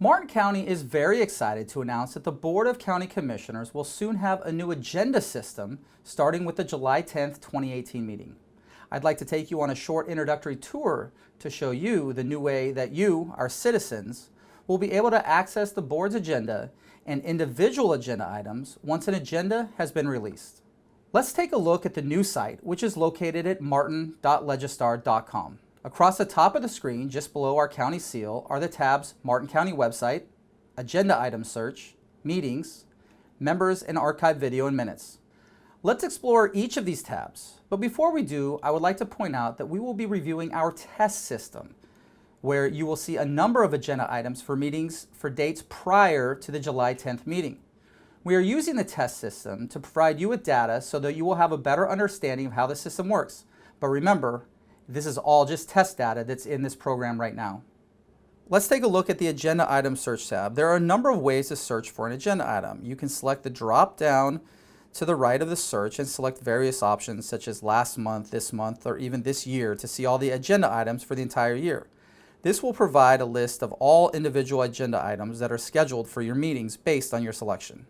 Martin County is very excited to announce that the Board of County Commissioners will soon have a new agenda system starting with the July 10th, 2018 meeting. I'd like to take you on a short introductory tour to show you the new way that you, our citizens, will be able to access the board's agenda and individual agenda items once an agenda has been released. Let's take a look at the new site, which is located at martin.legistar.com. Across the top of the screen, just below our county seal, are the tabs Martin County Website, Agenda Item Search, Meetings, Members and Archive Video and Minutes. Let's explore each of these tabs. But before we do, I would like to point out that we will be reviewing our test system, where you will see a number of agenda items for meetings for dates prior to the July 10th meeting. We are using the test system to provide you with data so that you will have a better understanding of how the system works. But remember, this is all just test data that's in this program right now. Let's take a look at the Agenda Item Search tab. There are a number of ways to search for an agenda item. You can select the drop down to the right of the search and select various options such as last month, or even this year to see all the agenda items for the entire year. This will provide a list of all individual agenda items that are scheduled for your meetings based on your selection.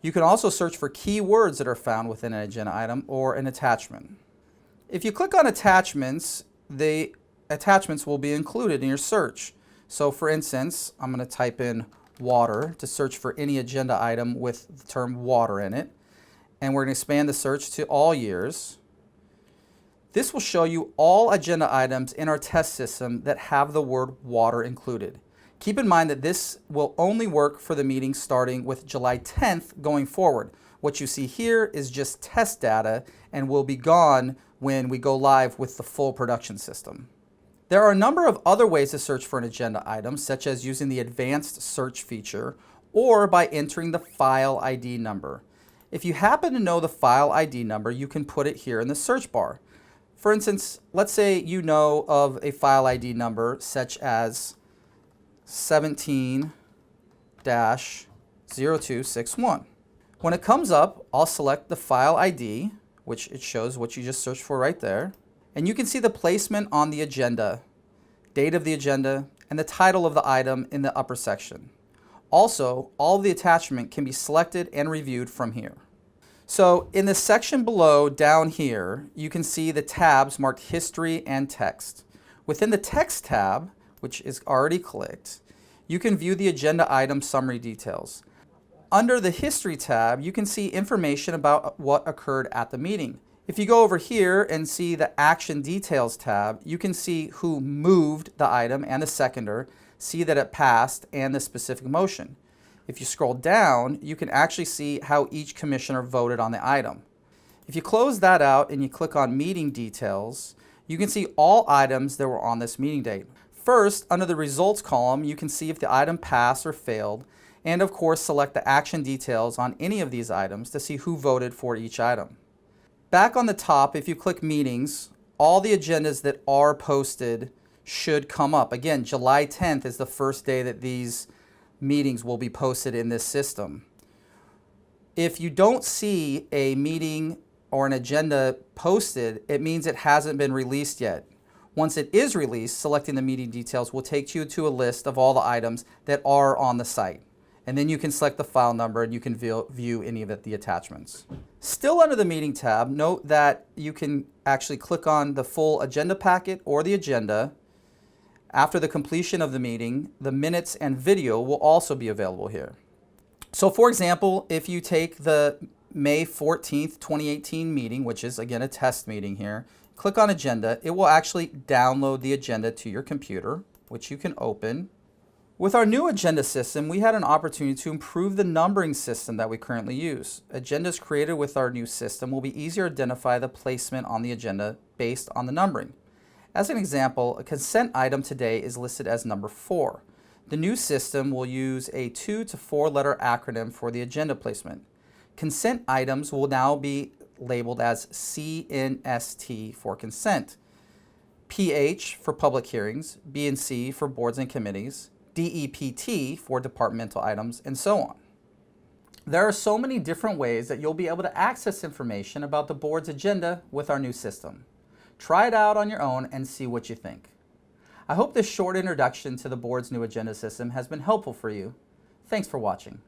You can also search for keywords that are found within an agenda item or an attachment. If you click on attachments, the attachments will be included in your search. So for instance, I'm going to type in water to search for any agenda item with the term water in it. And we're going to expand the search to all years. This will show you all agenda items in our test system that have the word water included. Keep in mind that this will only work for the meeting starting with July 10th going forward. What you see here is just test data and will be gone when we go live with the full production system. There are a number of other ways to search for an agenda item, such as using the advanced search feature or by entering the file ID number. If you happen to know the file ID number, you can put it here in the search bar. For instance, let's say you know of a file ID number such as 17-0261. When it comes up, I'll select the file ID, which it shows what you just searched for right there. And you can see the placement on the agenda, date of the agenda, and the title of the item in the upper section. Also, all of the attachment can be selected and reviewed from here. So in the section below, down here, you can see the tabs marked History and Text. Within the Text tab, which is already clicked, you can view the agenda item summary details. Under the History tab, you can see information about what occurred at the meeting. If you go over here and see the Action Details tab, you can see who moved the item and the seconder, see that it passed, and the specific motion. If you scroll down, you can actually see how each commissioner voted on the item. If you close that out and you click on Meeting Details, you can see all items that were on this meeting date. First, under the Results column, you can see if the item passed or failed, and of course select the action details on any of these items to see who voted for each item. Back on the top, if you click Meetings, all the agendas that are posted should come up. Again, July 10th is the first day that these meetings will be posted in this system. If you don't see a meeting or an agenda posted, it means it hasn't been released yet. Once it is released, selecting the meeting details will take you to a list of all the items that are on the site. And then you can select the file number and you can view any of the attachments. Still under the Meeting tab, note that you can actually click on the full agenda packet or the agenda. After the completion of the meeting, the minutes and video will also be available here. So for example, if you take the May 14th, 2018 meeting, which is again a test meeting here, click on Agenda, it will actually download the agenda to your computer, which you can open. With our new agenda system, we had an opportunity to improve the numbering system that we currently use. Agendas created with our new system will be easier to identify the placement on the agenda based on the numbering. As an example, a consent item today is listed as number 4. The new system will use a 2 to 4 letter acronym for the agenda placement. Consent items will now be labeled as CNST for consent, PH for public hearings, B and C for boards and committees, DEPT for departmental items, and so on. There are so many different ways that you'll be able to access information about the board's agenda with our new system. Try it out on your own and see what you think. I hope this short introduction to the board's new agenda system has been helpful for you. Thanks for watching.